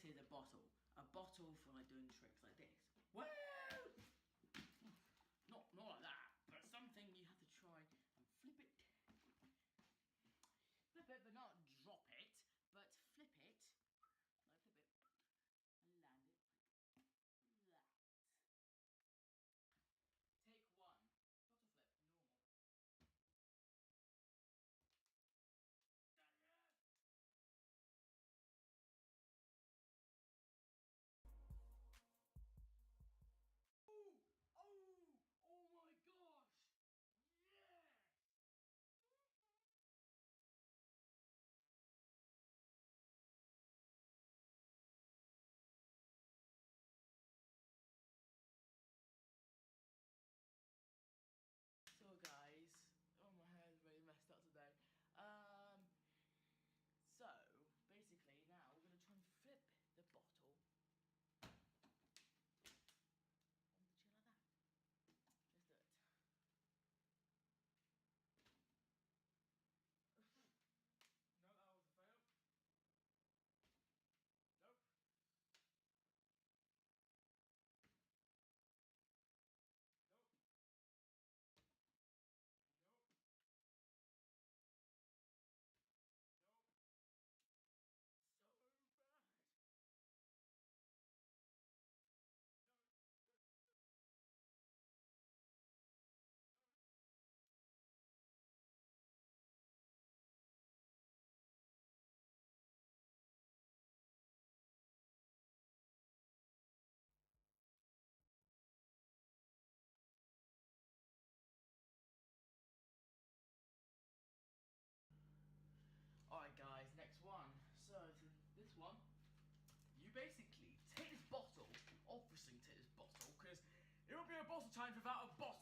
this is a bottle. A bottle for like doing tricks like this. Whoa! Not like that, but something you have to try and flip it. Flip it, but not drop it, but flip it. Like flip it and land it like that. Take one. Bottle flip, normal. Oh my gosh! Yeah! So guys, oh my hair's really messed up today. So basically now we're gonna try and flip the bottle on the chair like that. Let's do it. No, that was a fail. Nope. Nope. Nope. Nope. So bad. No. Alright guys, next one. So this one, you basically take this bottle, obviously take this bottle, because it won't be a bottle challenge without a bottle.